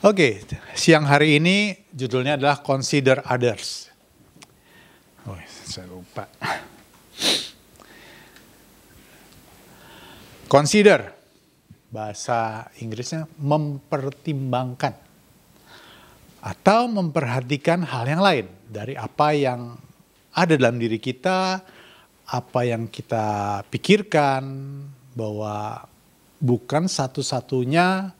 Oke, siang hari ini judulnya adalah Consider Others. Oh, saya lupa. Consider, bahasa Inggrisnya mempertimbangkan atau memperhatikan hal yang lain dari apa yang ada dalam diri kita, apa yang kita pikirkan, bahwa bukan satu-satunya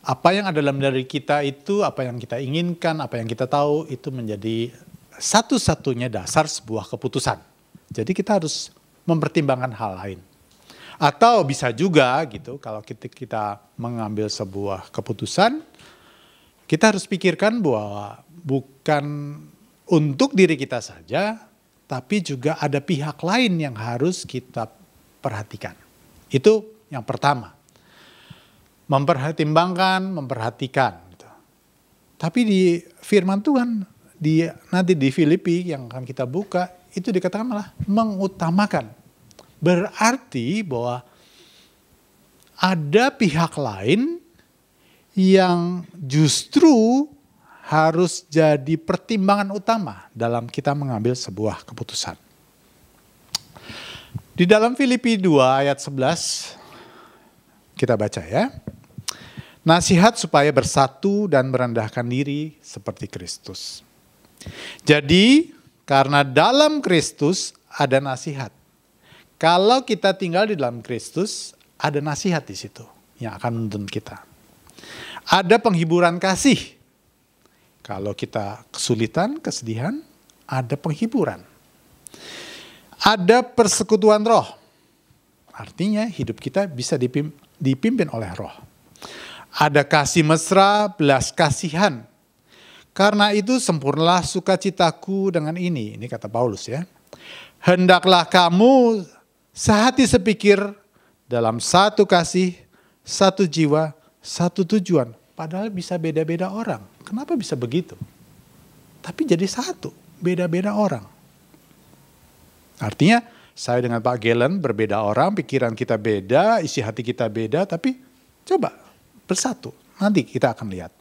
apa yang ada dalam diri kita itu, apa yang kita inginkan, apa yang kita tahu itu menjadi satu-satunya dasar sebuah keputusan. Jadi kita harus mempertimbangkan hal lain. Atau bisa juga gitu, kalau kita mengambil sebuah keputusan, kita harus pikirkan bahwa bukan untuk diri kita saja, tapi juga ada pihak lain yang harus kita perhatikan. Itu yang pertama. Memperhatikan. Gitu. Tapi di firman Tuhan, nanti di Filipi yang akan kita buka, itu dikatakan malah mengutamakan. Berarti bahwa ada pihak lain yang justru harus jadi pertimbangan utama dalam kita mengambil sebuah keputusan. Di dalam Filipi 2 ayat 11, kita baca ya. Nasihat supaya bersatu dan merendahkan diri seperti Kristus. Jadi karena dalam Kristus ada nasihat. Kalau kita tinggal di dalam Kristus, ada nasihat di situ yang akan menuntun kita. Ada penghiburan kasih. Kalau kita kesulitan, kesedihan, ada penghiburan. Ada persekutuan roh. Artinya hidup kita bisa dipimpin oleh roh. Ada kasih mesra, belas kasihan. Karena itu sempurnalah sukacitaku dengan ini. Ini kata Paulus ya. Hendaklah kamu sehati sepikir dalam satu kasih, satu jiwa, satu tujuan. Padahal bisa beda-beda orang. Kenapa bisa begitu? Tapi jadi satu, beda-beda orang. Artinya saya dengan Pak Gelen berbeda orang, pikiran kita beda, isi hati kita beda, tapi coba bersatu. Nanti kita akan lihat.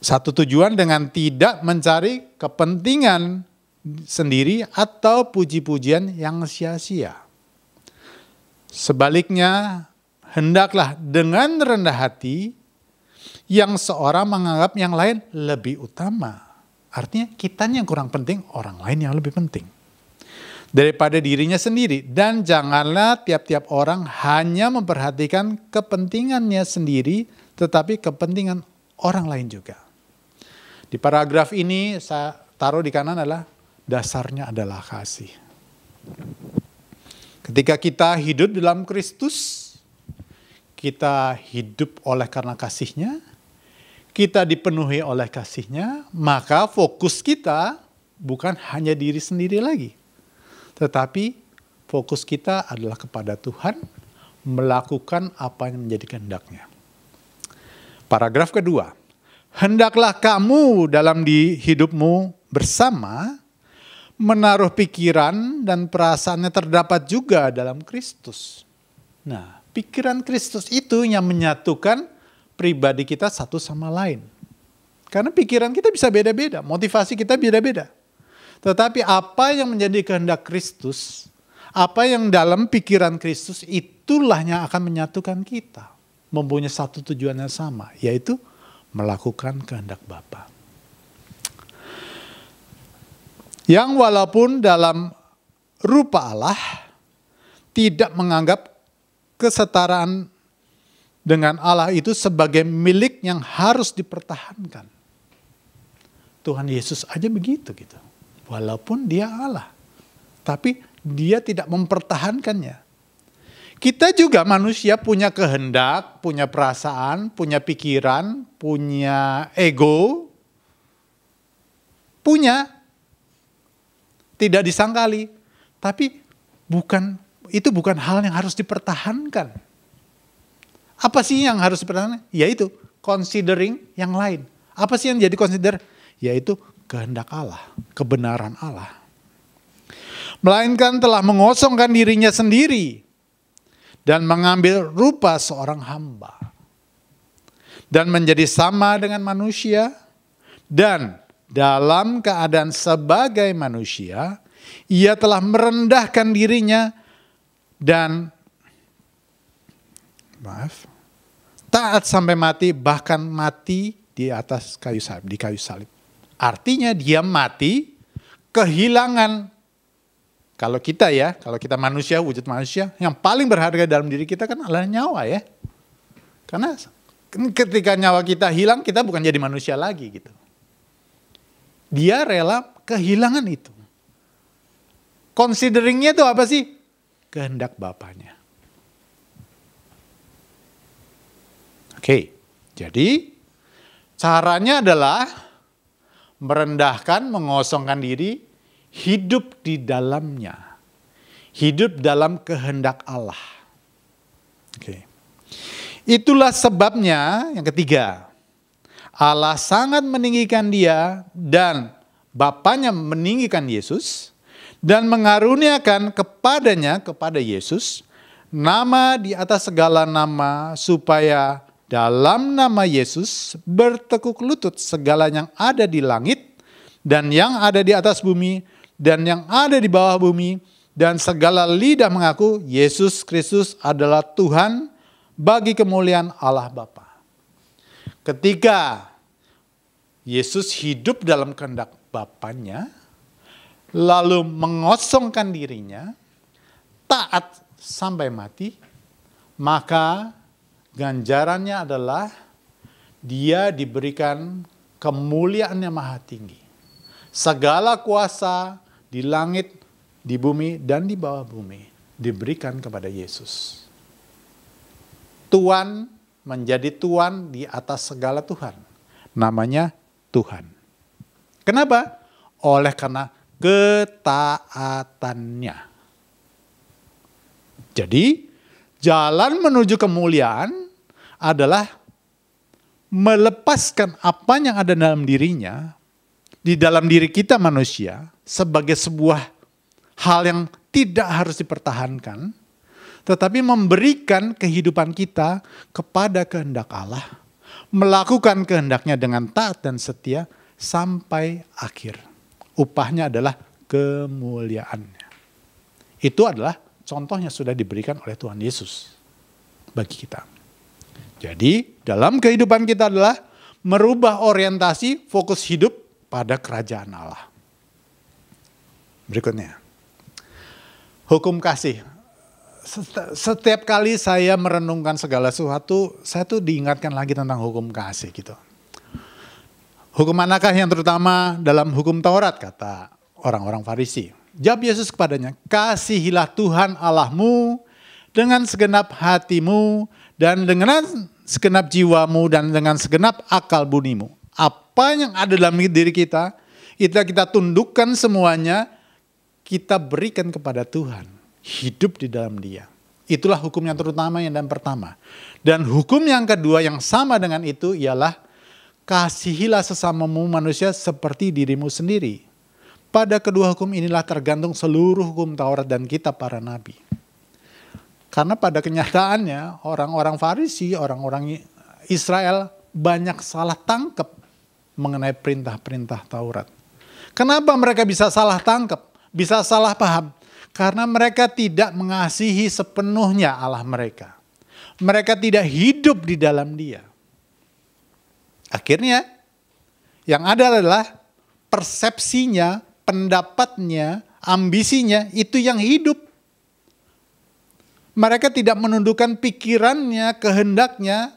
Satu tujuan dengan tidak mencari kepentingan sendiri atau puji-pujian yang sia-sia. Sebaliknya, hendaklah dengan rendah hati yang seorang menganggap yang lain lebih utama. Artinya kitanya yang kurang penting, orang lain yang lebih penting daripada dirinya sendiri. Dan janganlah tiap-tiap orang hanya memperhatikan kepentingannya sendiri, tetapi kepentingan orang lain juga. Di paragraf ini saya taruh di kanan adalah dasarnya adalah kasih. Ketika kita hidup dalam Kristus, kita hidup oleh karena kasih-Nya, kita dipenuhi oleh kasih-Nya, maka fokus kita bukan hanya diri sendiri lagi. Tetapi fokus kita adalah kepada Tuhan, melakukan apa yang menjadi kehendak-Nya. Paragraf kedua, hendaklah kamu dalam hidupmu bersama, menaruh pikiran dan perasaannya terdapat juga dalam Kristus. Nah, pikiran Kristus itu yang menyatukan pribadi kita satu sama lain. Karena pikiran kita bisa beda-beda, motivasi kita beda-beda. Tetapi apa yang menjadi kehendak Kristus, apa yang dalam pikiran Kristus, itulah yang akan menyatukan kita. Mempunyai satu tujuan yang sama, yaitu melakukan kehendak Bapa. Yang walaupun dalam rupa Allah, tidak menganggap kesetaraan dengan Allah itu sebagai milik yang harus dipertahankan. Tuhan Yesus aja begitu gitu. Walaupun dia Allah, tapi dia tidak mempertahankannya. Kita juga manusia punya kehendak, punya perasaan, punya pikiran, punya ego. Punya. Tidak disangkali. Tapi itu bukan hal yang harus dipertahankan. Apa sih yang harus dipertahankan? Yaitu considering yang lain. Apa sih yang jadi consider? Yaitu kehendak Allah, kebenaran Allah. Melainkan telah mengosongkan dirinya sendiri dan mengambil rupa seorang hamba. dan menjadi sama dengan manusia, dan dalam keadaan sebagai manusia, ia telah merendahkan dirinya dan taat sampai mati, bahkan mati di atas kayu salib. Artinya dia mati kehilangan. Kalau kita manusia, wujud manusia, yang paling berharga dalam diri kita kan adalah nyawa ya. Karena ketika nyawa kita hilang, kita bukan jadi manusia lagi gitu. Dia rela kehilangan itu. Consideringnya itu apa sih? Kehendak Bapaknya. Oke, jadi caranya adalah merendahkan, mengosongkan diri, hidup di dalamnya. Hidup dalam kehendak Allah. Oke. Itulah sebabnya yang ketiga. Allah sangat meninggikan dia dan Bapaknya meninggikan Yesus dan mengaruniakan kepada Yesus nama di atas segala nama, supaya dalam nama Yesus bertekuk lutut segala yang ada di langit dan yang ada di atas bumi dan yang ada di bawah bumi, dan segala lidah mengaku Yesus Kristus adalah Tuhan, bagi kemuliaan Allah Bapa. Ketika Yesus hidup dalam kehendak Bapaknya, lalu mengosongkan dirinya, taat sampai mati, maka ganjarannya adalah dia diberikan kemuliaan yang maha tinggi. Segala kuasa di langit, di bumi, dan di bawah bumi diberikan kepada Yesus. Tuhan menjadi Tuhan di atas segala Tuhan. Namanya Tuhan. Kenapa? Oleh karena ketaatannya. Jadi, jalan menuju kemuliaan adalah melepaskan apa yang ada dalam dirinya, di dalam diri kita manusia, sebagai sebuah hal yang tidak harus dipertahankan, tetapi memberikan kehidupan kita kepada kehendak Allah, melakukan kehendaknya dengan taat dan setia sampai akhir. Upahnya adalah kemuliaannya. Itu adalah contohnya sudah diberikan oleh Tuhan Yesus bagi kita. Jadi dalam kehidupan kita adalah merubah orientasi, fokus hidup pada kerajaan Allah. Berikutnya, hukum kasih. Setiap kali saya merenungkan segala sesuatu, saya tuh diingatkan lagi tentang hukum kasih gitu. Hukum manakah yang terutama dalam hukum Taurat, kata orang-orang Farisi. Jawab Yesus kepadanya, kasihilah Tuhan Allahmu dengan segenap hatimu dan dengan segenap jiwamu dan dengan segenap akal budimu. Apa yang ada dalam diri kita, itu kita tundukkan semuanya, kita berikan kepada Tuhan. Hidup di dalam Dia. Itulah hukum yang terutama yang pertama. Dan hukum yang kedua yang sama dengan itu ialah kasihilah sesamamu manusia seperti dirimu sendiri. Pada kedua hukum inilah tergantung seluruh hukum Taurat dan kitab para nabi. Karena pada kenyataannya orang-orang Farisi, orang-orang Israel banyak salah tangkap mengenai perintah-perintah Taurat. Kenapa mereka bisa salah tangkap, bisa salah paham? Karena mereka tidak mengasihi sepenuhnya Allah mereka. Mereka tidak hidup di dalam Dia. Akhirnya yang ada adalah persepsinya, pendapatnya, ambisinya itu yang hidup. Mereka tidak menundukkan pikirannya, kehendaknya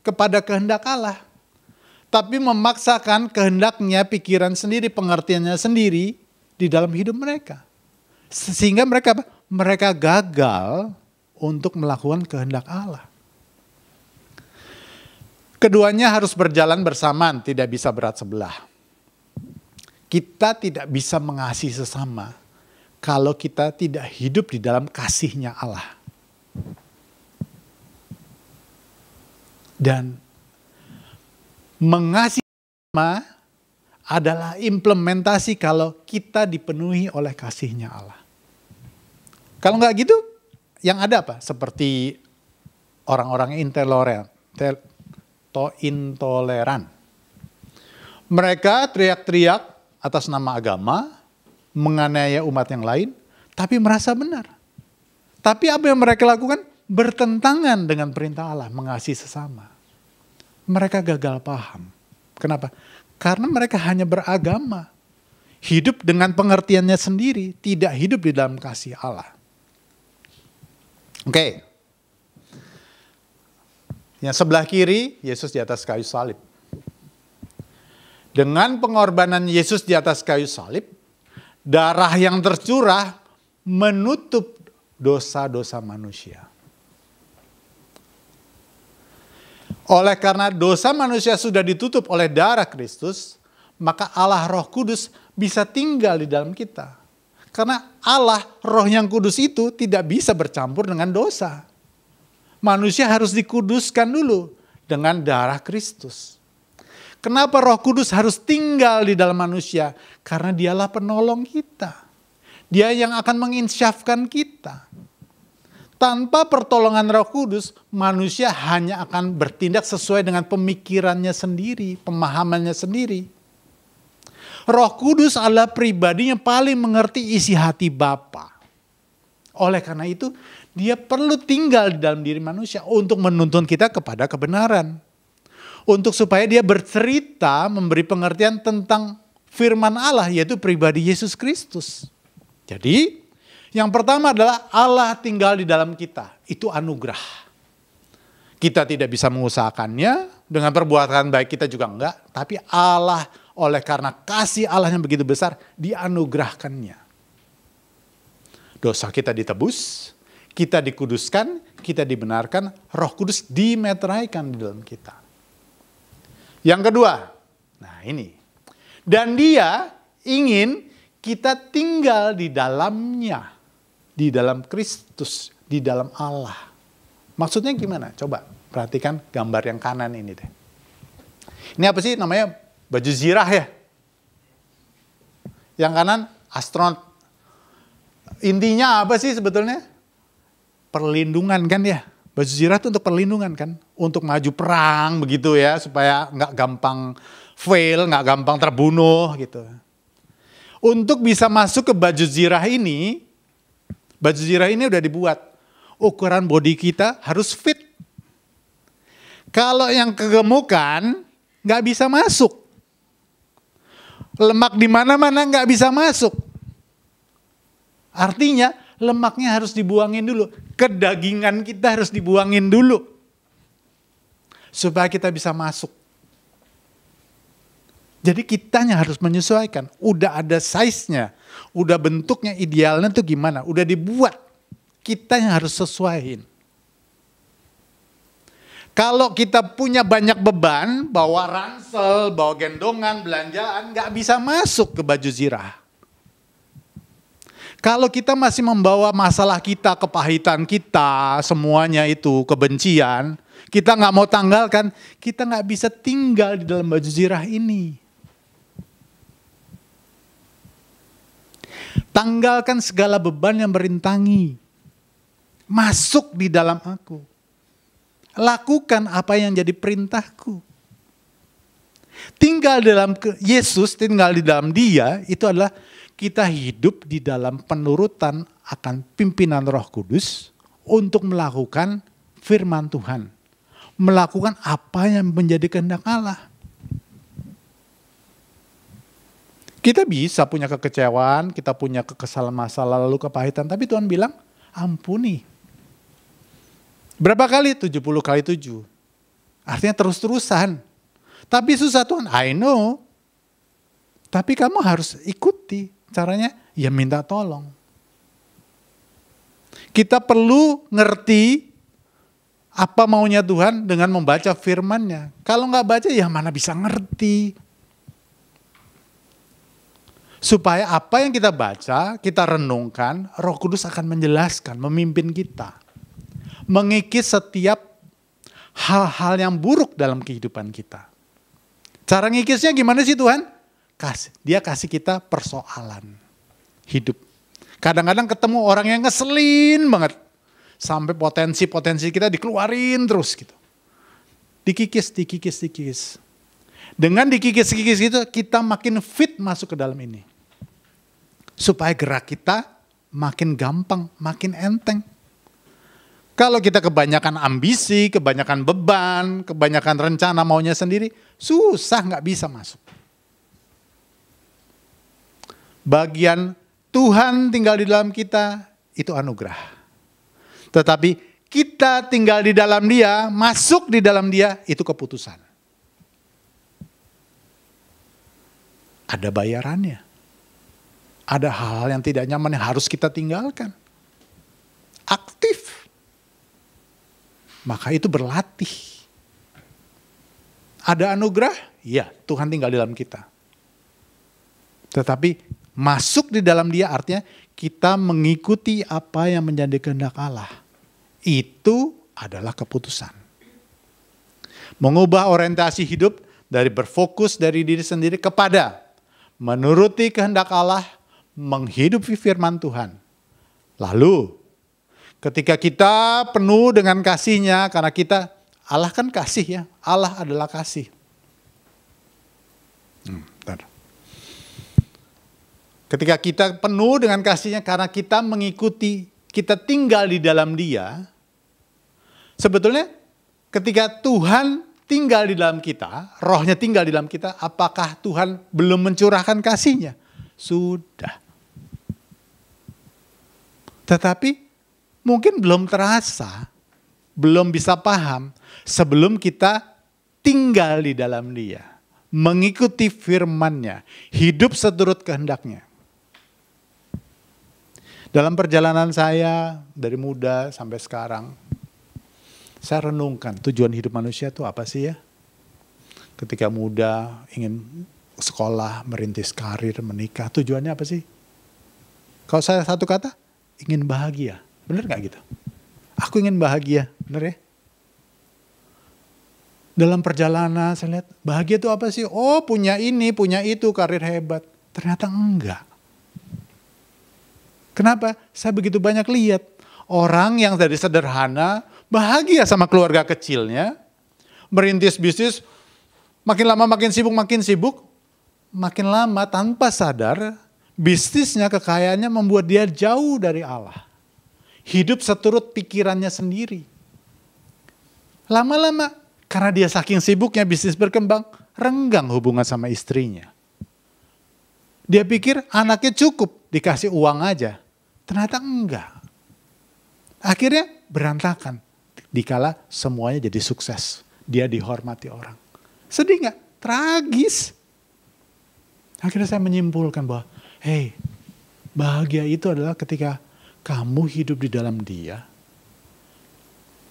kepada kehendak Allah. Tapi memaksakan kehendaknya, pikiran sendiri, pengertiannya sendiri di dalam hidup mereka. Sehingga mereka gagal untuk melakukan kehendak Allah. Keduanya harus berjalan bersamaan, tidak bisa berat sebelah. Kita tidak bisa mengasihi sesama kalau kita tidak hidup di dalam kasih-Nya Allah. Dan mengasihi sesama adalah implementasi kalau kita dipenuhi oleh kasih-Nya Allah. Kalau nggak gitu, yang ada apa? Seperti orang-orang intoleran. atau intoleran. Mereka teriak-teriak atas nama agama, menganiaya umat yang lain, tapi merasa benar. Tapi apa yang mereka lakukan? Bertentangan dengan perintah Allah, mengasihi sesama. Mereka gagal paham. Kenapa? Karena mereka hanya beragama. Hidup dengan pengertiannya sendiri, tidak hidup di dalam kasih Allah. Oke. Yang sebelah kiri, Yesus di atas kayu salib. Dengan pengorbanan Yesus di atas kayu salib, darah yang tercurah menutup dosa-dosa manusia. Oleh karena dosa manusia sudah ditutup oleh darah Kristus, maka Allah Roh Kudus bisa tinggal di dalam kita. Karena Allah, Roh yang kudus itu tidak bisa bercampur dengan dosa. Manusia harus dikuduskan dulu dengan darah Kristus. Kenapa Roh Kudus harus tinggal di dalam manusia? Karena dialah penolong kita. Dia yang akan menginsyafkan kita. Tanpa pertolongan Roh Kudus, manusia hanya akan bertindak sesuai dengan pemikirannya sendiri, pemahamannya sendiri. Roh Kudus adalah pribadi yang paling mengerti isi hati Bapa. Oleh karena itu, dia perlu tinggal di dalam diri manusia untuk menuntun kita kepada kebenaran. Untuk supaya dia bercerita, memberi pengertian tentang firman Allah, yaitu pribadi Yesus Kristus. Jadi, yang pertama adalah Allah tinggal di dalam kita. Itu anugerah. Kita tidak bisa mengusahakannya, dengan perbuatan baik kita juga enggak. Tapi Allah, oleh karena kasih Allah yang begitu besar, dianugerahkannya. Dosa kita ditebus, kita dikuduskan, kita dibenarkan, Roh Kudus dimeteraikan di dalam kita. Yang kedua, nah ini. Dan dia ingin kita tinggal di dalamnya. Di dalam Kristus, di dalam Allah. Maksudnya gimana? Coba perhatikan gambar yang kanan ini deh. Ini apa sih namanya? Baju zirah ya? Yang kanan astronot. Intinya apa sih sebetulnya? Perlindungan kan ya? Baju zirah itu untuk perlindungan kan? Untuk maju perang begitu ya, supaya nggak gampang fail, nggak gampang terbunuh gitu. Untuk bisa masuk ke baju zirah ini udah dibuat. Ukuran body kita harus fit. Kalau yang kegemukan nggak bisa masuk. Lemak di mana-mana nggak bisa masuk. Artinya lemaknya harus dibuangin dulu. Kedagingan kita harus dibuangin dulu. Supaya kita bisa masuk. Jadi kitanya harus menyesuaikan. Udah ada size-nya. Udah bentuknya idealnya tuh gimana. Udah dibuat. Kitanya harus sesuaiin. Kalau kita punya banyak beban, bawa ransel, bawa gendongan, belanjaan, gak bisa masuk ke baju zirah. Kalau kita masih membawa masalah kita, kepahitan kita, semuanya itu, kebencian, kita gak mau tanggalkan, kita gak bisa tinggal di dalam baju zirah ini. Tanggalkan segala beban yang merintangi. Masuk di dalam aku. Lakukan apa yang jadi perintahku. Tinggal dalam Yesus, tinggal di dalam Dia, itu adalah kita hidup di dalam penurutan akan pimpinan Roh Kudus untuk melakukan firman Tuhan. Melakukan apa yang menjadi kehendak Allah. Kita bisa punya kekecewaan, kita punya kekesalan masa lalu, kepahitan, tapi Tuhan bilang, ampuni. Berapa kali? 70 kali 7. Artinya terus-terusan. Tapi susah Tuhan, I know. Tapi kamu harus ikuti. Caranya, ya minta tolong. Kita perlu ngerti apa maunya Tuhan dengan membaca firman-Nya. Kalau nggak baca, ya mana bisa ngerti. Supaya apa yang kita baca, kita renungkan, Roh Kudus akan menjelaskan, memimpin kita. Mengikis setiap hal-hal yang buruk dalam kehidupan kita. Cara ngikisnya gimana sih Tuhan? Dia kasih kita persoalan hidup. Kadang-kadang ketemu orang yang ngeselin banget. Sampai potensi-potensi kita dikeluarin terus gitu. Dikikis. Dengan dikikis-kikis itu kita makin fit masuk ke dalam ini. Supaya gerak kita makin gampang, makin enteng. Kalau kita kebanyakan ambisi, kebanyakan beban, kebanyakan rencana maunya sendiri, susah nggak bisa masuk. Bagian Tuhan tinggal di dalam kita, itu anugerah. Tetapi kita tinggal di dalam Dia, masuk di dalam Dia, itu keputusan. Ada bayarannya. Ada hal-hal yang tidak nyaman yang harus kita tinggalkan. Aktif. Maka itu berlatih. Ada anugerah? Ya, Tuhan tinggal di dalam kita. Tetapi masuk di dalam Dia artinya kita mengikuti apa yang menjadi kehendak Allah. Itu adalah keputusan. Mengubah orientasi hidup dari berfokus dari diri sendiri kepada menuruti kehendak Allah, menghidupi firman Tuhan. Lalu, ketika kita penuh dengan kasih-Nya, karena Allah kan kasih ya, Allah adalah kasih. Ketika kita penuh dengan kasih-Nya, karena kita mengikuti, kita tinggal di dalam Dia, sebetulnya ketika Tuhan tinggal di dalam kita, Roh-Nya tinggal di dalam kita, apakah Tuhan belum mencurahkan kasih-Nya? Sudah. Tetapi mungkin belum terasa, belum bisa paham sebelum kita tinggal di dalam Dia, mengikuti firman-Nya, hidup seturut kehendak-Nya. Dalam perjalanan saya dari muda sampai sekarang, saya renungkan tujuan hidup manusia itu apa sih ya? Ketika muda ingin sekolah, merintis karir, menikah, tujuannya apa sih? Kalau saya satu kata, ingin bahagia. Bener gak gitu? Aku ingin bahagia, bener ya? Dalam perjalanan saya lihat, bahagia itu apa sih? Oh punya ini, punya itu, karir hebat. Ternyata enggak. Kenapa? Saya begitu banyak lihat orang yang dari sederhana, bahagia sama keluarga kecilnya, merintis bisnis, makin lama makin sibuk, makin lama tanpa sadar, bisnisnya, kekayaannya membuat dia jauh dari Allah. Hidup seturut pikirannya sendiri. Lama-lama, karena dia saking sibuknya bisnis berkembang, renggang hubungan sama istrinya. Dia pikir anaknya cukup dikasih uang aja. Ternyata enggak. Akhirnya berantakan. Dikala semuanya jadi sukses. Dia dihormati orang. Sedih gak? Tragis. Akhirnya saya menyimpulkan bahwa, bahagia itu adalah ketika kamu hidup di dalam Dia.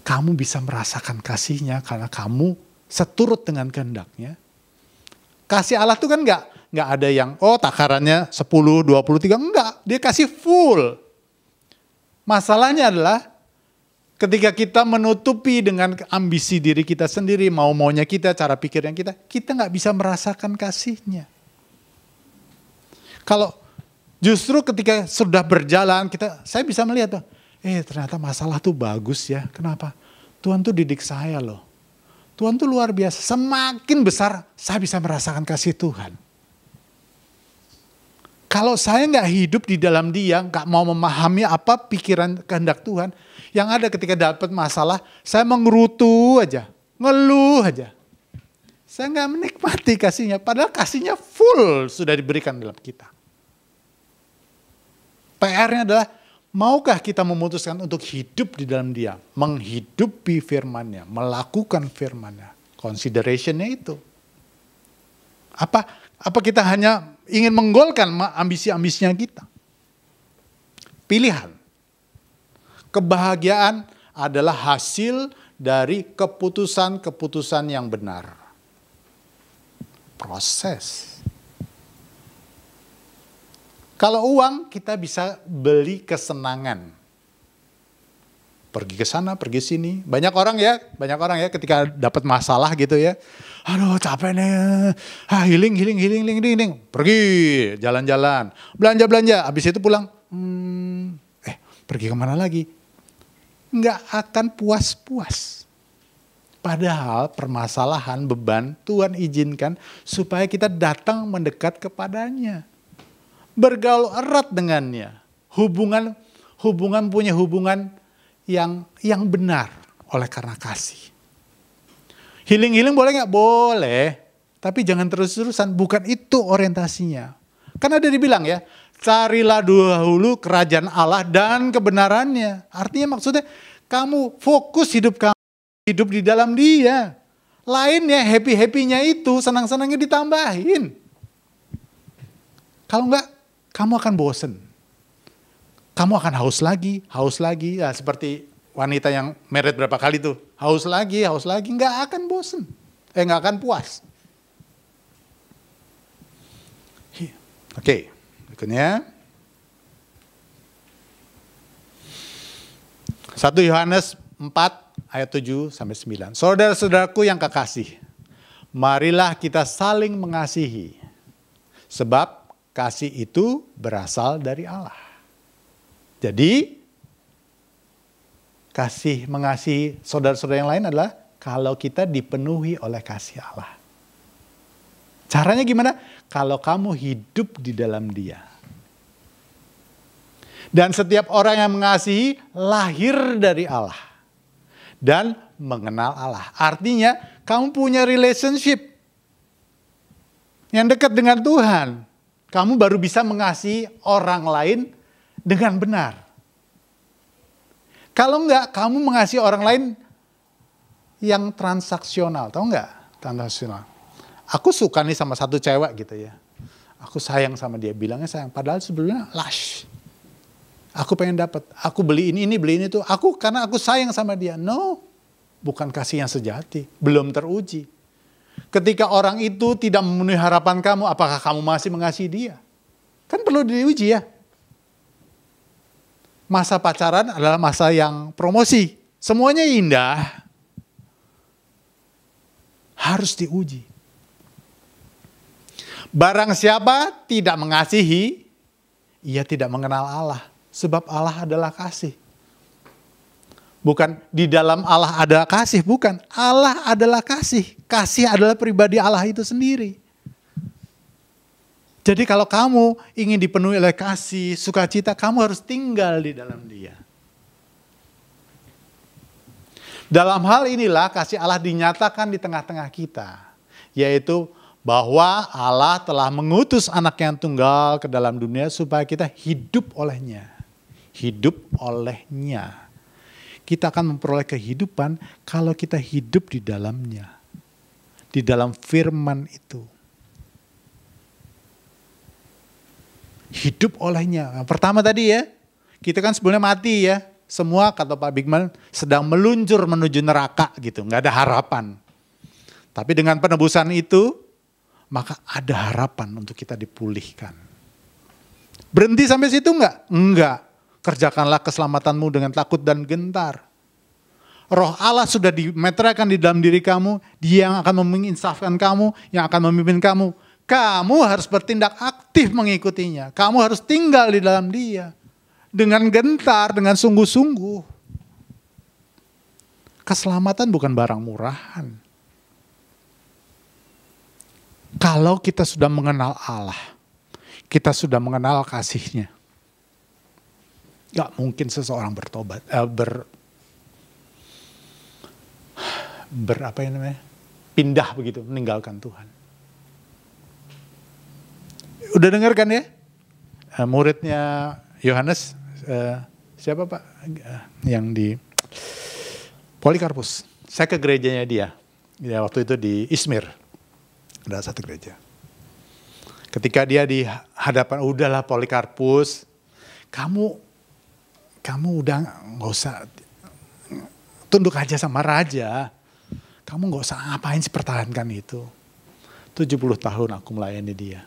Kamu bisa merasakan kasih-Nya karena kamu seturut dengan kehendak-Nya. Kasih Allah itu kan nggak ada yang, takarannya 10, 23, enggak. Dia kasih full. Masalahnya adalah ketika kita menutupi dengan ambisi diri kita sendiri, mau-maunya kita, cara pikirnya kita nggak bisa merasakan kasih-Nya. Kalau justru ketika sudah berjalan, saya bisa melihat, ternyata masalah tuh bagus ya. Kenapa? Tuhan tuh didik saya loh. Tuhan tuh luar biasa. Semakin besar, saya bisa merasakan kasih Tuhan. Kalau saya nggak hidup di dalam Dia, nggak mau memahami apa pikiran kehendak Tuhan, yang ada ketika dapat masalah, saya mengerutu aja, ngeluh aja. Saya nggak menikmati kasih-Nya, padahal kasih-Nya full sudah diberikan dalam kita. PR-nya adalah, maukah kita memutuskan untuk hidup di dalam Dia, menghidupi firman-Nya, melakukan firman-Nya. Consideration-nya itu. Apa kita hanya ingin menggolkan ambisi-ambisinya kita? Pilihan. Kebahagiaan adalah hasil dari keputusan-keputusan yang benar. Proses. Kalau uang kita bisa beli kesenangan. Pergi ke sana, pergi sini. Banyak orang ya ketika dapat masalah gitu ya. Aduh capek nih, healing. Pergi jalan-jalan, belanja. Habis itu pulang, pergi kemana lagi? Nggak akan puas-puas. Padahal permasalahan, beban Tuhan izinkan supaya kita datang mendekat kepadanya. Bergaul erat dengannya. Hubungan punya hubungan yang benar oleh karena kasih. Healing boleh nggak? Boleh. Tapi jangan terus-terusan. Bukan itu orientasinya. Kan ada dibilang ya, carilah dahulu kerajaan Allah dan kebenarannya. Artinya maksudnya kamu fokus hidup kamu. Hidup di dalam Dia. Lainnya, happy-happynya itu, senang-senangnya ditambahin. Kalau enggak, kamu akan bosen. Kamu akan haus lagi. Ya, seperti wanita yang married berapa kali tuh. Haus lagi, enggak akan bosen. Enggak akan puas. Oke, berikutnya. 1 Yohanes 4 ayat 7 sampai 9. Saudara-saudaraku yang kekasih, marilah kita saling mengasihi. Sebab kasih itu berasal dari Allah. Jadi, mengasihi saudara-saudara yang lain adalah kalau kita dipenuhi oleh kasih Allah. Caranya gimana? Kalau kamu hidup di dalam Dia. Dan setiap orang yang mengasihi lahir dari Allah. Dan mengenal Allah. Artinya kamu punya relationship yang dekat dengan Tuhan. Kamu baru bisa mengasihi orang lain dengan benar. Kalau enggak, kamu mengasihi orang lain yang transaksional. Tahu enggak? Transaksional. Aku suka nih sama satu cewek gitu ya. Aku sayang sama dia. Bilangnya sayang. Padahal sebelumnya lush. Aku pengen dapat, aku beli ini beli ini tuh. Karena aku sayang sama dia. No, bukan kasih yang sejati. Belum teruji. Ketika orang itu tidak memenuhi harapan kamu, apakah kamu masih mengasihi dia? Kan perlu diuji ya. Masa pacaran adalah masa yang promosi. Semuanya indah. Harus diuji. Barang siapa tidak mengasihi, ia tidak mengenal Allah. Sebab Allah adalah kasih. Bukan di dalam Allah ada kasih, bukan. Allah adalah kasih. Kasih adalah pribadi Allah itu sendiri. Jadi kalau kamu ingin dipenuhi oleh kasih, sukacita, kamu harus tinggal di dalam Dia. Dalam hal inilah kasih Allah dinyatakan di tengah-tengah kita. Yaitu bahwa Allah telah mengutus anak yang tunggal ke dalam dunia supaya kita hidup olehnya. Hidup olehnya. Kita akan memperoleh kehidupan kalau kita hidup di dalamnya. Di dalam firman itu. Hidup olehnya. Yang pertama tadi ya, kita kan sebelumnya mati ya. Semua kata Pak Bigman sedang meluncur menuju neraka gitu. Nggak ada harapan. Tapi dengan penebusan itu, maka ada harapan untuk kita dipulihkan. Berhenti sampai situ enggak? Enggak. Kerjakanlah keselamatanmu dengan takut dan gentar. Roh Allah sudah dimeteraikan di dalam diri kamu. Dia yang akan menginsafkan kamu, yang akan memimpin kamu. Kamu harus bertindak aktif mengikutinya. Kamu harus tinggal di dalam Dia. Dengan gentar, dengan sungguh-sungguh. Keselamatan bukan barang murahan. Kalau kita sudah mengenal Allah, kita sudah mengenal kasih-Nya. Gak mungkin seseorang bertobat, pindah begitu, meninggalkan Tuhan. Udah dengar kan ya? Muridnya Yohanes, siapa Pak? Yang di Polikarpus. Saya ke gerejanya dia. Ya, waktu itu di Izmir. Ada satu gereja. Ketika dia di hadapan, udahlah Polikarpus, kamu udah nggak usah tunduk aja sama raja. Kamu nggak usah ngapain sih pertahankan itu. 70 tahun aku melayani dia.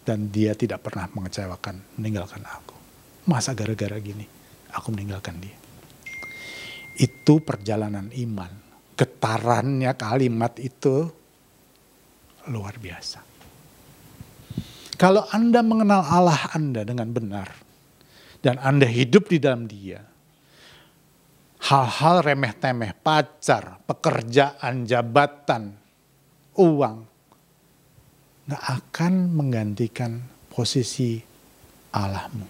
Dan dia tidak pernah mengecewakan, meninggalkan aku. Masa gara-gara gini aku meninggalkan dia. Itu perjalanan iman. Getarannya kalimat itu luar biasa. Kalau Anda mengenal Allah Anda dengan benar, dan Anda hidup di dalam Dia, hal-hal remeh-temeh, pacar, pekerjaan, jabatan, uang, gak akan menggantikan posisi Allahmu.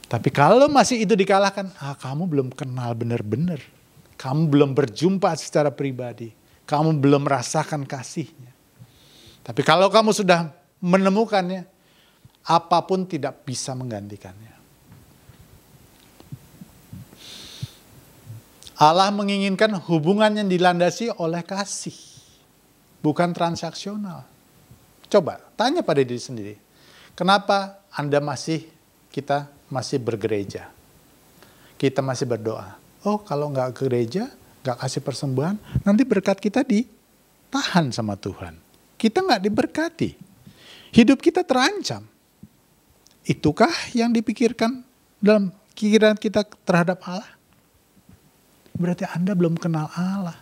Tapi kalau masih itu dikalahkan, kamu belum kenal benar-benar. Kamu belum berjumpa secara pribadi. Kamu belum merasakan kasihnya. Tapi kalau kamu sudah menemukannya, apapun tidak bisa menggantikannya. Allah menginginkan hubungan yang dilandasi oleh kasih, bukan transaksional. Coba tanya pada diri sendiri, kenapa kita masih bergereja? Kita masih berdoa. Oh, kalau nggak ke gereja, nggak kasih persembahan, nanti berkat kita ditahan sama Tuhan. Kita nggak diberkati. Hidup kita terancam. Itukah yang dipikirkan dalam pikiran kita terhadap Allah? Berarti Anda belum kenal Allah.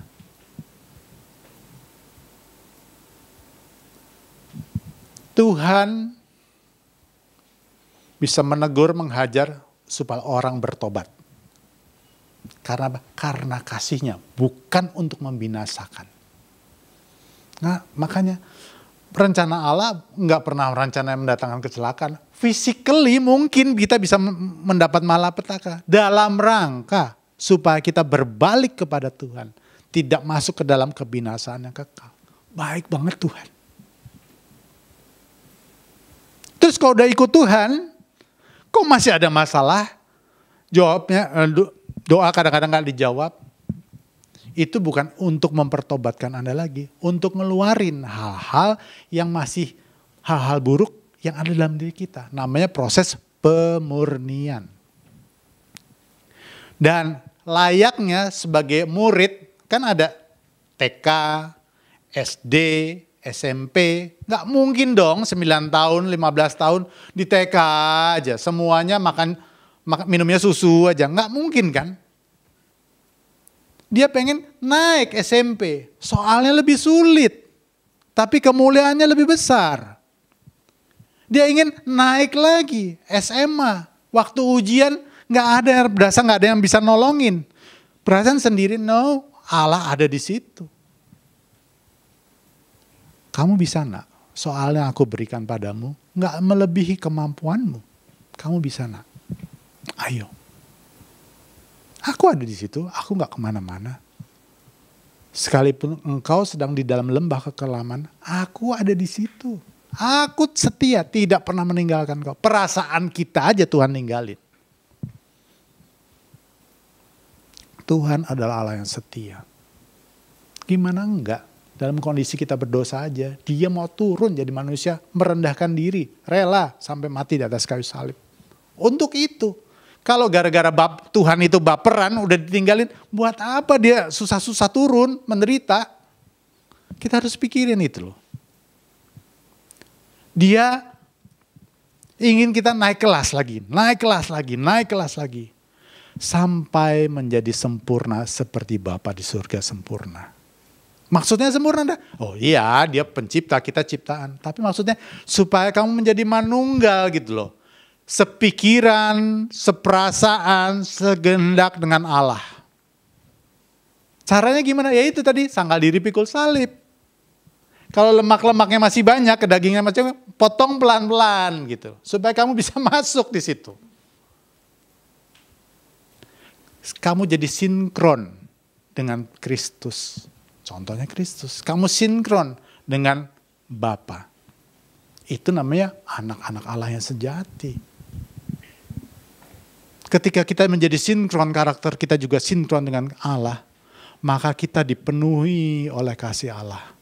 Tuhan bisa menegur, menghajar supaya orang bertobat. Karena apa? Karena kasihnya, bukan untuk membinasakan. Nah, makanya rencana Allah nggak pernah rencana yang mendatangkan kecelakaan. Physically mungkin kita bisa mendapat malapetaka dalam rangka supaya kita berbalik kepada Tuhan. Tidak masuk ke dalam kebinasaan yang kekal. Baik banget Tuhan. Terus kalau udah ikut Tuhan, kok masih ada masalah? Jawabnya, doa kadang-kadang gak dijawab. Itu bukan untuk mempertobatkan Anda lagi. Untuk ngeluarin hal-hal yang masih hal-hal buruk yang ada dalam diri kita. Namanya proses pemurnian. Dan layaknya sebagai murid, kan ada TK, SD, SMP. Gak mungkin dong 9 tahun, 15 tahun di TK aja. Semuanya minumnya susu aja. Gak mungkin kan? Dia pengen naik SMP. Soalnya lebih sulit. Tapi kemuliaannya lebih besar. Dia ingin naik lagi SMA. Waktu ujian gak ada yang bisa nolongin. Perasaan sendiri, no, Allah ada di situ. Kamu bisa nak? Soalnya aku berikan padamu gak melebihi kemampuanmu. Kamu bisa nak? Ayo. Aku ada di situ, aku gak kemana-mana. Sekalipun engkau sedang di dalam lembah kekelaman, aku ada di situ. Aku setia, tidak pernah meninggalkan kau. Perasaan kita aja Tuhan ninggalin. Tuhan adalah Allah yang setia. Gimana enggak? Dalam kondisi kita berdosa aja, dia mau turun jadi manusia, merendahkan diri, rela sampai mati di atas kayu salib. Untuk itu, kalau gara-gara Tuhan itu baperan, udah ditinggalin, buat apa dia susah-susah turun, menderita? Kita harus pikirin itu loh. Dia ingin kita naik kelas lagi, naik kelas lagi, naik kelas lagi. Sampai menjadi sempurna seperti Bapa di surga sempurna. Maksudnya sempurna enggak? Oh iya, dia pencipta, kita ciptaan. Tapi maksudnya supaya kamu menjadi manunggal gitu loh. Sepikiran, seperasaan, segendak dengan Allah. Caranya gimana? Ya itu tadi, sangkal diri pikul salib. Kalau lemak-lemaknya masih banyak, kedagingnya macam potong pelan-pelan gitu. Supaya kamu bisa masuk di situ. Kamu jadi sinkron dengan Kristus. Contohnya Kristus. Kamu sinkron dengan Bapa. Itu namanya anak-anak Allah yang sejati. Ketika kita menjadi sinkron, karakter kita juga sinkron dengan Allah, maka kita dipenuhi oleh kasih Allah.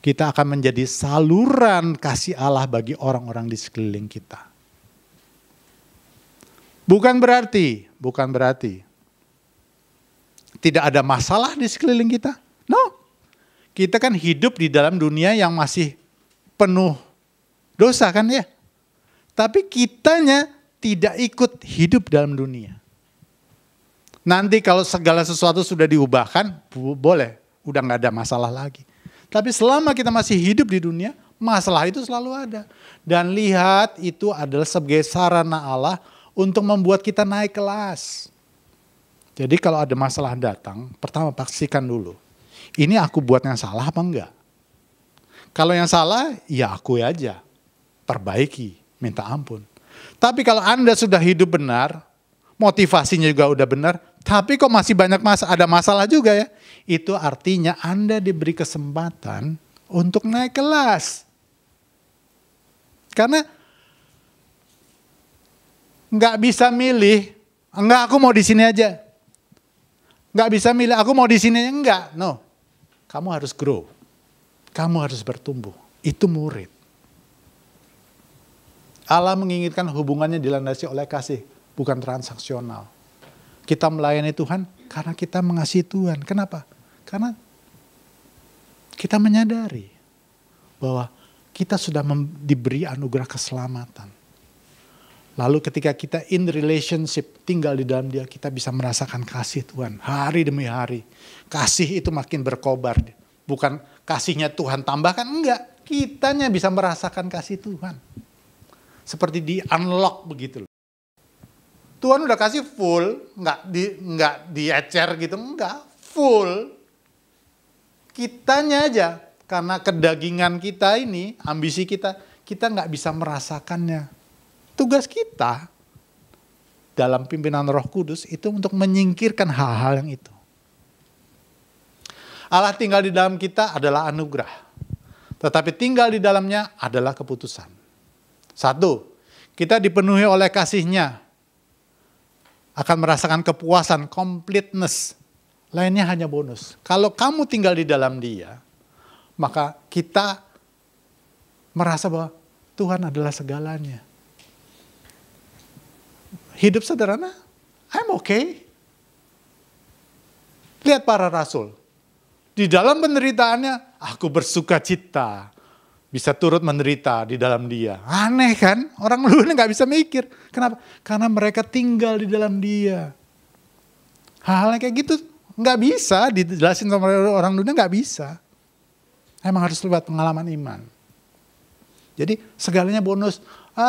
Kita akan menjadi saluran kasih Allah bagi orang-orang di sekeliling kita. Bukan berarti tidak ada masalah di sekeliling kita. No. Kita kan hidup di dalam dunia yang masih penuh dosa kan ya. Tapi kitanya tidak ikut hidup dalam dunia. Nanti kalau segala sesuatu sudah diubahkan, boleh. Udah gak ada masalah lagi. Tapi selama kita masih hidup di dunia, masalah itu selalu ada. Dan lihat itu adalah sebagai sarana Allah untuk membuat kita naik kelas. Jadi kalau ada masalah datang, pertama pastikan dulu, ini aku buat yang salah apa enggak? Kalau yang salah, ya akui aja, perbaiki, minta ampun. Tapi kalau Anda sudah hidup benar, motivasinya juga udah benar, tapi kok masih banyak ada masalah juga ya, itu artinya Anda diberi kesempatan untuk naik kelas. Karena nggak bisa milih, enggak aku mau di sini aja. Nggak bisa milih, aku mau di sini aja, enggak. No, kamu harus grow. Kamu harus bertumbuh. Itu murid. Allah menginginkan hubungannya dilandasi oleh kasih, bukan transaksional. Kita melayani Tuhan karena kita mengasihi Tuhan. Kenapa? Karena kita menyadari bahwa kita sudah diberi anugerah keselamatan. Lalu ketika kita in relationship, tinggal di dalam Dia, kita bisa merasakan kasih Tuhan hari demi hari. Kasih itu makin berkobar. Bukan kasihnya Tuhan tambahkan, enggak. Kitanya bisa merasakan kasih Tuhan. Seperti di unlock begitu. Tuhan udah kasih full, enggak diecer gitu, enggak, full. Kitanya aja, karena kedagingan kita ini, ambisi kita enggak bisa merasakannya. Tugas kita dalam pimpinan Roh Kudus itu untuk menyingkirkan hal-hal yang itu. Allah tinggal di dalam kita adalah anugerah. Tetapi tinggal di dalamnya adalah keputusan. 1, kita dipenuhi oleh kasih-Nya. Akan merasakan kepuasan, completeness. Lainnya hanya bonus. Kalau kamu tinggal di dalam Dia, maka kita merasa bahwa Tuhan adalah segalanya. Hidup sederhana, I'm okay. Lihat para rasul. Di dalam penderitaannya, aku bersuka cita. Bisa turut menderita di dalam Dia. Aneh kan? Orang luar gak bisa mikir. Kenapa? Karena mereka tinggal di dalam Dia. Hal-hal kayak gitu gak bisa dijelasin sama orang dunia, gak bisa. Emang harus lewat pengalaman iman. Jadi segalanya bonus.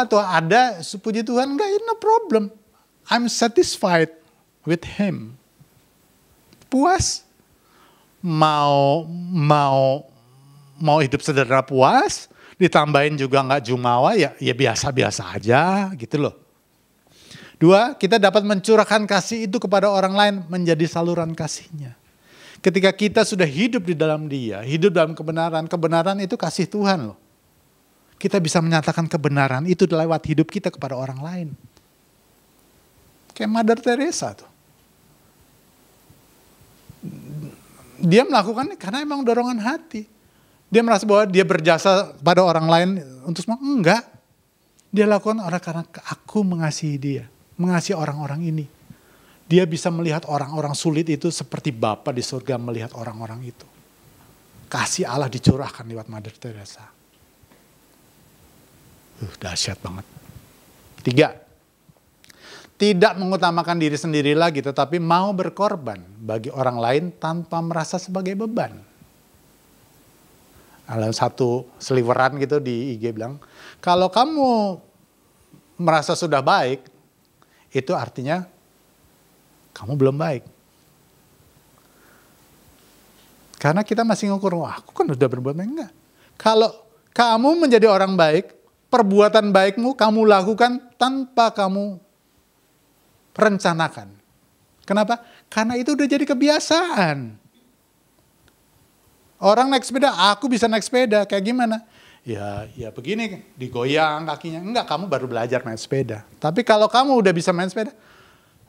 Tuh ada, puji Tuhan, enggak, no problem. I'm satisfied with Him. Puas. Mau hidup sederhana puas, ditambahin juga nggak jumawa, ya biasa-biasa aja gitu loh. 2, kita dapat mencurahkan kasih itu kepada orang lain menjadi saluran kasih-Nya. Ketika kita sudah hidup di dalam Dia, hidup dalam kebenaran, kebenaran itu kasih Tuhan loh. Kita bisa menyatakan kebenaran itu lewat hidup kita kepada orang lain. Kayak Mother Teresa tuh. Dia melakukan karena emang dorongan hati. Dia merasa bahwa dia berjasa pada orang lain untuk semua. Enggak. Dia lakukan karena aku mengasihi dia. Mengasihi orang-orang ini. Dia bisa melihat orang-orang sulit itu seperti Bapa di surga melihat orang-orang itu. Kasih Allah dicurahkan lewat Mother Teresa. Dahsyat banget. 3. Tidak mengutamakan diri sendiri lagi, tetapi mau berkorban bagi orang lain tanpa merasa sebagai beban. Ada satu seliweran gitu di IG bilang, kalau kamu merasa sudah baik, itu artinya kamu belum baik. Karena kita masih ngukur, wah aku kan udah berbuat baik. Enggak. Kalau kamu menjadi orang baik, perbuatan baikmu kamu lakukan tanpa kamu rencanakan. Kenapa? Karena itu udah jadi kebiasaan. Orang naik sepeda, aku bisa naik sepeda. Kayak gimana? Ya begini, digoyang kakinya. Enggak, kamu baru belajar main sepeda. Tapi kalau kamu udah bisa main sepeda,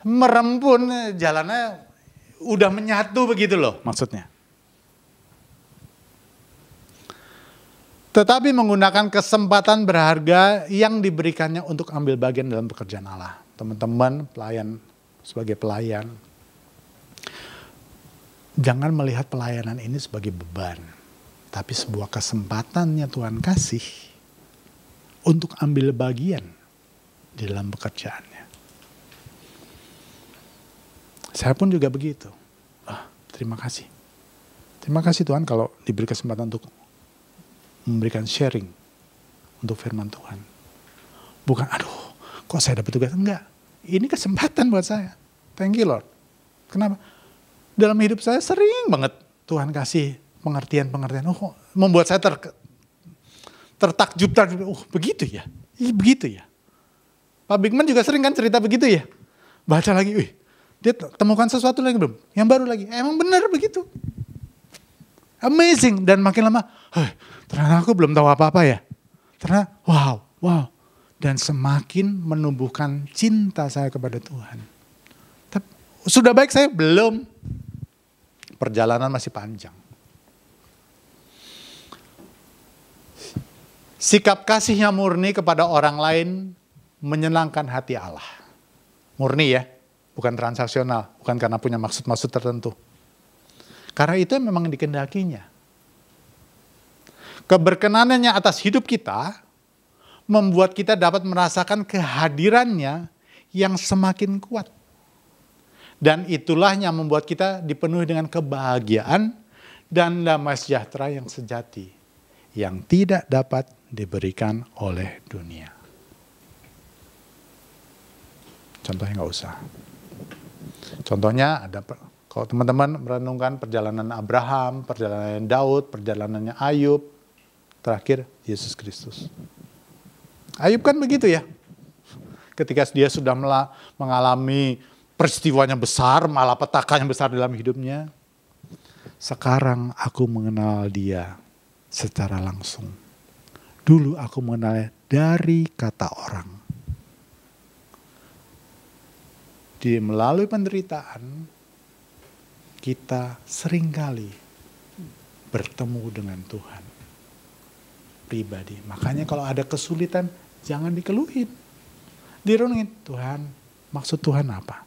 merem pun jalannya udah menyatu begitu loh maksudnya. Tetapi menggunakan kesempatan berharga yang diberikannya untuk ambil bagian dalam pekerjaan Allah. Teman-teman, pelayan, sebagai pelayan, jangan melihat pelayanan ini sebagai beban, tapi sebuah kesempatannya Tuhan kasih untuk ambil bagian di dalam pekerjaannya. Saya pun juga begitu. Terima kasih. Terima kasih Tuhan kalau diberi kesempatan untuk memberikan sharing untuk firman Tuhan. Bukan, kok saya dapat tugas? Enggak. Ini kesempatan buat saya. Thank you Lord. Kenapa? Dalam hidup saya sering banget Tuhan kasih pengertian-pengertian. Oh, membuat saya tertakjub. Begitu ya? Begitu ya? Pak Bigman juga sering kan cerita begitu ya? Baca lagi, dia temukan sesuatu lagi belum? Yang baru lagi. Emang benar begitu. Amazing. Dan makin lama, ternyata aku belum tahu apa-apa ya. Ternyata, wow. Dan semakin menumbuhkan cinta saya kepada Tuhan. Tapi, sudah baik saya? Belum. Perjalanan masih panjang. Sikap kasihnya murni kepada orang lain menyenangkan hati Allah. Murni ya, bukan transaksional, bukan karena punya maksud-maksud tertentu. Karena itu memang dikehendakinya. Keberkenanannya atas hidup kita membuat kita dapat merasakan kehadirannya yang semakin kuat. Dan itulah yang membuat kita dipenuhi dengan kebahagiaan dan damai sejahtera yang sejati, yang tidak dapat diberikan oleh dunia. Contohnya nggak usah. Contohnya ada, kalau teman-teman merenungkan perjalanan Abraham, perjalanan Daud, perjalanannya Ayub, terakhir Yesus Kristus. Ayub kan begitu ya. Ketika dia sudah mengalami peristiwanya besar, malapetaka yang besar dalam hidupnya. Sekarang aku mengenal dia secara langsung. Dulu aku mengenalnya dari kata orang. Melalui penderitaan, kita seringkali bertemu dengan Tuhan pribadi. Makanya kalau ada kesulitan, jangan dikeluhin. Direnungin, Tuhan, maksud Tuhan apa?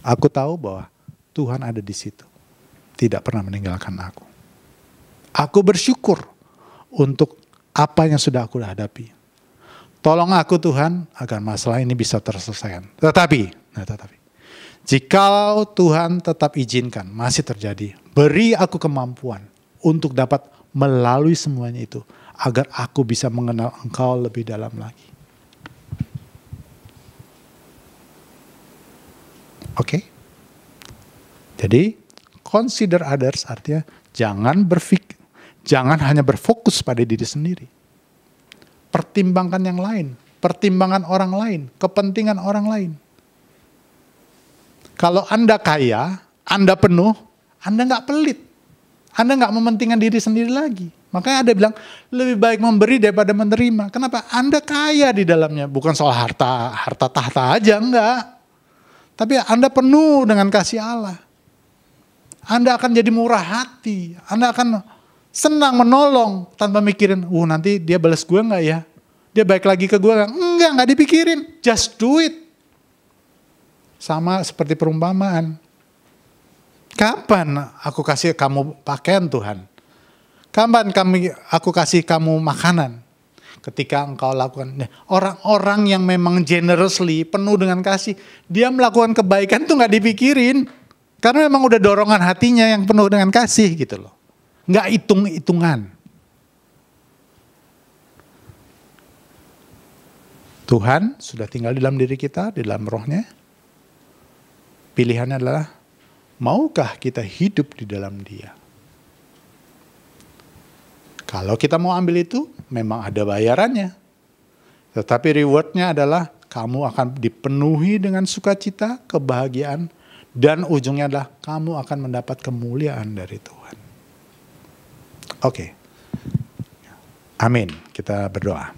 Aku tahu bahwa Tuhan ada di situ. Tidak pernah meninggalkan aku. Aku bersyukur untuk apa yang sudah aku hadapi. Tolong aku Tuhan agar masalah ini bisa terselesaikan. Tetapi, jikalau Tuhan tetap izinkan, masih terjadi, beri aku kemampuan untuk dapat melalui semuanya itu, agar aku bisa mengenal Engkau lebih dalam lagi. Oke? Jadi, consider others artinya jangan hanya berfokus pada diri sendiri. Pertimbangkan yang lain, pertimbangan orang lain, kepentingan orang lain. Kalau Anda kaya, Anda penuh, Anda nggak pelit. Anda nggak mementingkan diri sendiri lagi. Makanya Anda bilang, lebih baik memberi daripada menerima. Kenapa? Anda kaya di dalamnya. Bukan soal harta tahta aja, enggak. Tapi Anda penuh dengan kasih Allah. Anda akan jadi murah hati. Anda akan senang menolong tanpa mikirin, nanti dia balas gue nggak ya? Dia baik lagi ke gue nggak? Nggak dipikirin. Just do it. Sama seperti perumpamaan. Kapan aku kasih kamu pakaian Tuhan? Kapan aku kasih kamu makanan? Ketika engkau lakukan. Orang-orang yang memang generously, penuh dengan kasih, dia melakukan kebaikan tuh nggak dipikirin. Karena memang udah dorongan hatinya yang penuh dengan kasih gitu loh. Nggak hitung-hitungan. Tuhan sudah tinggal di dalam diri kita, di dalam rohnya. Pilihannya adalah, maukah kita hidup di dalam Dia? Kalau kita mau ambil itu, memang ada bayarannya. Tetapi rewardnya adalah, kamu akan dipenuhi dengan sukacita, kebahagiaan, dan ujungnya adalah, kamu akan mendapat kemuliaan dari Tuhan. Oke. Amin. Kita berdoa.